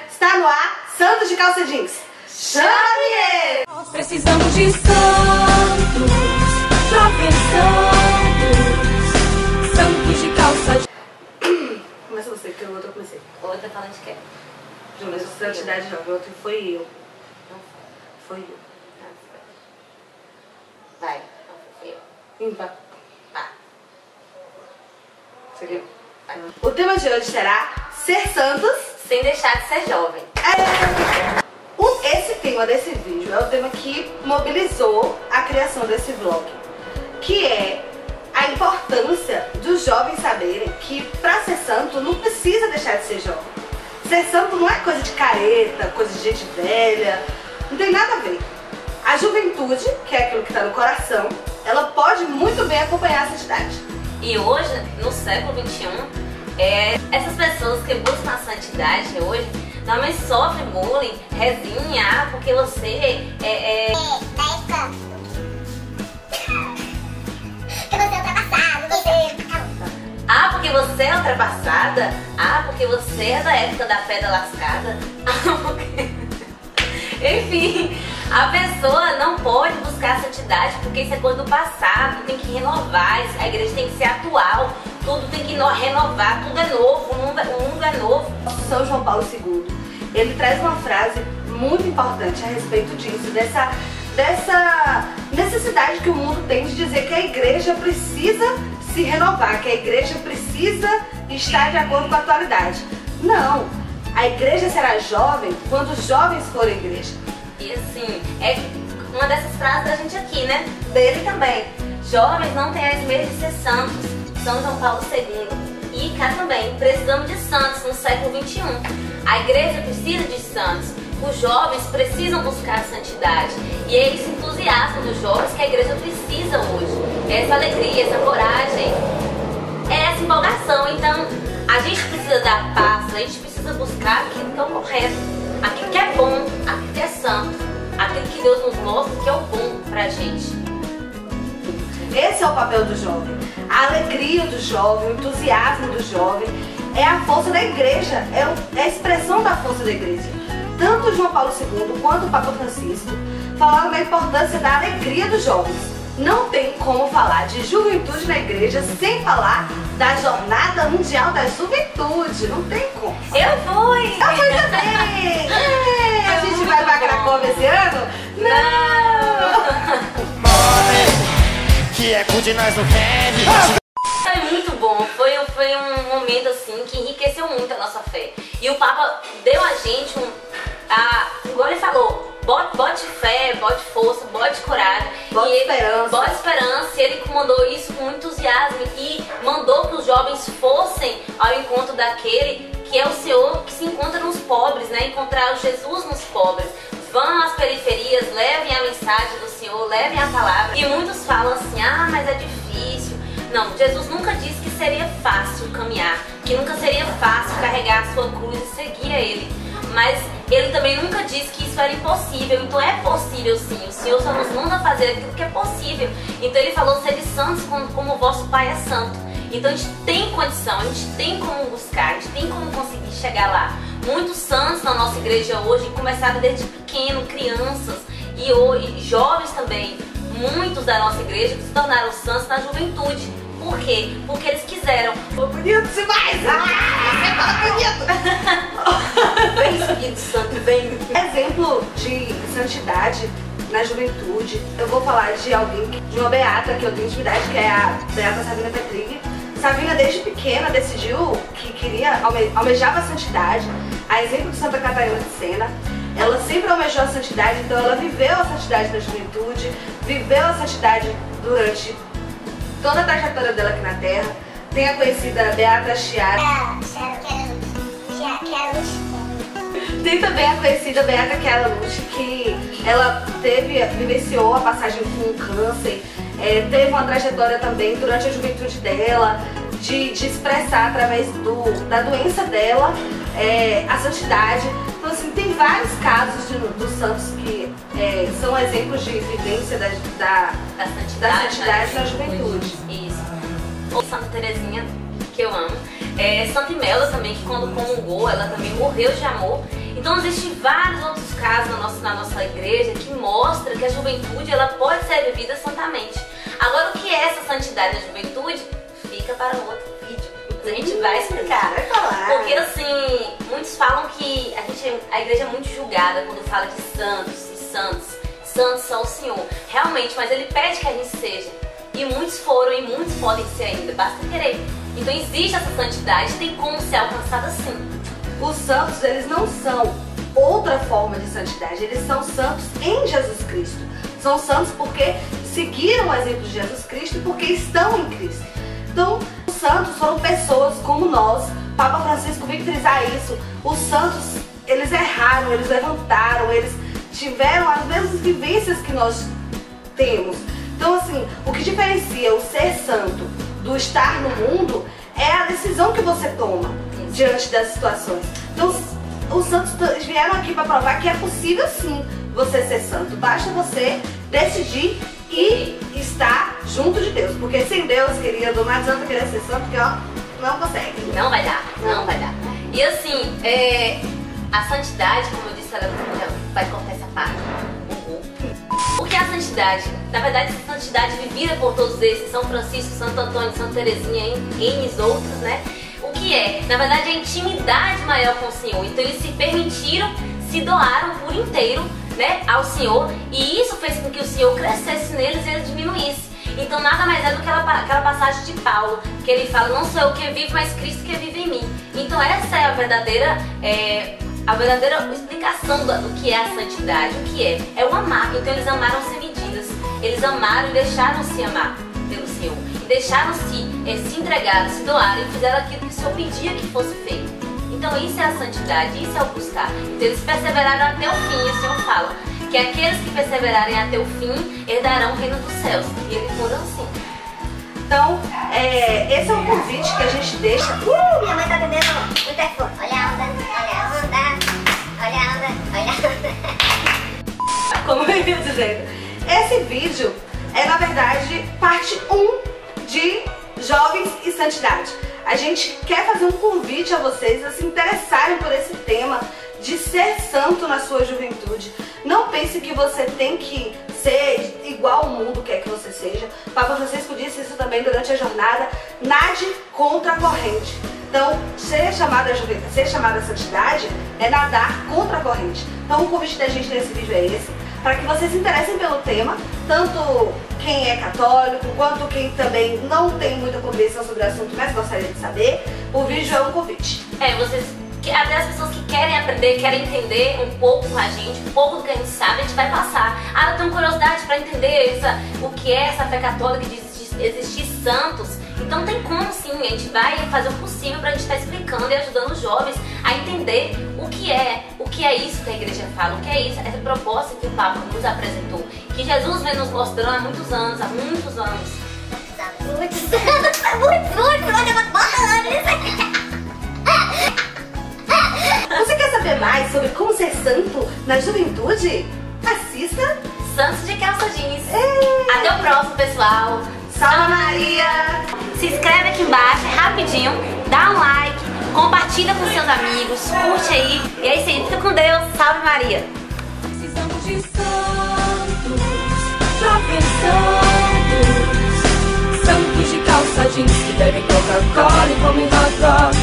Está no ar, Santos de Calça Jeans. Chama a vinheta! Precisamos de santos, jovens santos, santos de calça jeans. Começa você, que o outro eu comecei. O outro falando de quê? Júlia, santidade jovem, o outro foi eu. Não Foi eu. foi. Vai, não fui eu. Ímpar. Tá. Você viu? O tema de hoje será Ser Santos. Sem deixar de ser jovem. Esse tema desse vídeo é o tema que mobilizou a criação desse vlog, que é a importância dos jovens saberem que para ser santo não precisa deixar de ser jovem. Ser santo não é coisa de careta, coisa de gente velha, não tem nada a ver. A juventude, que é aquilo que está no coração, ela pode muito bem acompanhar a santidade. E hoje, no século XXI, essas pessoas que buscam a santidade hoje normalmente sofrem bullying, resinha, porque você da época que você é ultrapassado, porque você é ultrapassada, porque você é da época da pedra lascada, enfim, a pessoa não pode buscar a santidade porque isso é coisa do passado, tem que renovar, a igreja tem que ser atual, tudo tem que renovar, tudo é novo, o mundo é novo. São João Paulo II, ele traz uma frase muito importante a respeito disso, dessa necessidade que o mundo tem de dizer que a igreja precisa se renovar, que a igreja precisa estar de acordo com a atualidade. Não, a igreja será jovem quando os jovens forem igreja. E assim, é uma dessas frases da gente aqui, né? Dele também. Jovens não têm medo de ser santos. São João Paulo II. E cá também, precisamos de santos no século XXI. A igreja precisa de santos. Os jovens precisam buscar a santidade. E é esse entusiasmo dos jovens que a igreja precisa hoje. Essa alegria, essa coragem, essa empolgação. Então, a gente precisa dar passo, a gente precisa buscar aquilo que é o correto, aquilo que é bom, aquilo que é santo, aquilo que Deus nos mostra que é o bom pra gente. Esse é o papel do jovem. A alegria do jovem, o entusiasmo do jovem é a força da igreja, é a expressão da força da igreja. Tanto João Paulo II quanto o Papa Francisco falaram da importância da alegria dos jovens. Não tem como falar de juventude na igreja sem falar da Jornada Mundial da Juventude. Não tem como. Eu fui! Eu fui também! A gente vai pra Cracóvia esse ano? Não! Que é com de nós no rap. Foi muito bom, foi um momento assim que enriqueceu muito a nossa fé. E o Papa deu a gente igual ele falou, bote fé, bote força, bote coragem. Bote esperança. Bote esperança. E ele mandou isso com entusiasmo e mandou que os jovens fossem ao encontro daquele que é o Senhor que se encontra nos pobres, né? Encontrar o Jesus nos pobres. Vão às periferias, levem a mensagem do Senhor, levem a palavra. E muitos falam assim, mas é difícil. Não, Jesus nunca disse que seria fácil caminhar, que nunca seria fácil carregar a sua cruz e seguir a Ele. Mas Ele também nunca disse que isso era impossível, então é possível sim. O Senhor só nos manda fazer aquilo que é possível. Então Ele falou, sede santos como o vosso Pai é santo. Então a gente tem condição, a gente tem como buscar, a gente tem como conseguir chegar lá. Muitos santos na nossa igreja hoje começaram desde pequeno, crianças e hoje, jovens também. Muitos da nossa igreja se tornaram santos na juventude. Por quê? Porque eles quiseram. Tô bonito demais! Você fala bonito! Vem, Espírito Santo, vem. Exemplo de santidade na juventude, eu vou falar de alguém, de uma beata que eu tenho intimidade, que é a Beata Sabina Petrig. Sabina desde pequena decidiu que almejava a santidade, a exemplo de Santa Catarina de Sena. Ela sempre almejou a santidade, então ela viveu a santidade na juventude, viveu a santidade durante toda a trajetória dela aqui na Terra. Tem a conhecida Beata Chiara. Tem também a conhecida Beata Chiara Luz, que ela vivenciou a passagem com câncer, teve uma trajetória também durante a juventude dela, de expressar através da doença dela a santidade. Então assim, tem vários casos dos santos que são exemplos de vivência da santidade na juventude. Isso. Ou Santa Teresinha, que eu amo. Santa Imelda também, que quando comungou, ela também morreu de amor. Então existem vários outros casos na nossa igreja que mostra que a juventude ela pode ser vivida santamente. Agora, o que é essa santidade da juventude? Fica para um outro vídeo. A gente vai explicar. Vai falar. Porque assim, muitos falam que a igreja é muito julgada quando fala de santos e santos. Santos são o Senhor. Realmente, mas Ele pede que a gente seja. E muitos foram e muitos podem ser ainda. Basta querer. Então existe essa santidade, tem como ser alcançada sim. Os santos, eles não são outra forma de santidade. Eles são santos em Jesus Cristo. São santos porque seguiram o exemplo de Jesus Cristo e porque estão em Cristo. Então, os santos foram pessoas como nós. Papa Francisco veio frisar isso. Os santos, eles erraram, eles levantaram, eles tiveram as mesmas vivências que nós temos. Então, assim, o que diferencia o ser santo do estar no mundo é a decisão que você toma diante das situações. Então, os santos vieram aqui para provar que é possível sim você ser santo. Basta você decidir e estar junto de Deus. Porque sem Deus, querido, não adianta querer ser santo, porque ó, não consegue. Não vai dar, não vai dar. E assim, a santidade, como eu disse, ela vai cortar essa parte. O que é a santidade? Na verdade, essa santidade vivida por todos esses, São Francisco, Santo Antônio, Santa Teresinha, N outros, né? O que é? Na verdade, a intimidade maior com o Senhor. Então eles se permitiram, se doaram por inteiro, né, ao Senhor, e isso fez com que o Senhor crescesse neles e eles diminuíssem. Então nada mais é do que aquela passagem de Paulo, que ele fala, não sou eu que vivo, mas Cristo que vive em mim. Então essa é a verdadeira explicação do que é a santidade. O que é? É o amar. Então eles amaram sem medidas. Eles amaram e deixaram-se amar pelo Senhor. E deixaram-se se entregar, se doar e fizeram aquilo que o Senhor pedia que fosse feito. Então isso é a santidade, isso é o buscar. Então eles perseveraram até o fim, e o Senhor fala que aqueles que perseverarem até o fim herdarão o reino dos céus. E eles foram assim. Então, esse é um convite que a gente deixa. Minha mãe tá atendendo o telefone. Olha a onda, olha a onda, olha a onda, olha a onda. Como eu ia dizendo, esse vídeo é, na verdade, parte 1 de Jovens e Santidade. A gente quer fazer um convite a vocês a se interessarem por esse tema de ser santo na sua juventude. Não pense que você tem que ser igual ao mundo quer que você seja. Papa Francisco disse isso também durante a jornada. Nade contra a corrente. Então, ser chamada a santidade é nadar contra a corrente. Então, o convite da gente nesse vídeo é esse, para que vocês se interessem pelo tema, tanto quem é católico, quanto quem também não tem muita compreensão sobre o assunto, mas gostaria de saber. O vídeo é um convite. Até as pessoas que querem aprender, querem entender um pouco com a gente, um pouco do que a gente sabe, a gente vai passar. Eu tenho curiosidade para entender o que é essa fé católica de existir santos. Então tem como sim, a gente vai fazer o possível para a gente estar explicando e ajudando os jovens a entender o que é isso que a igreja fala, o que é isso, essa proposta que o Papa nos apresentou, que Jesus vem nos mostrando há muitos anos. Muitos anos, Você quer saber mais sobre como ser santo na juventude? Assista Santos de Calça Jeans. Até o próximo, pessoal. Salve Maria! Se inscreve aqui embaixo, rapidinho, dá um like, compartilha com seus amigos, curte aí. E é isso aí, fica com Deus. Salve Maria! Precisamos de santos, jovens santos, santos de calça jeans que bebem Coca-Cola e comem hot dog.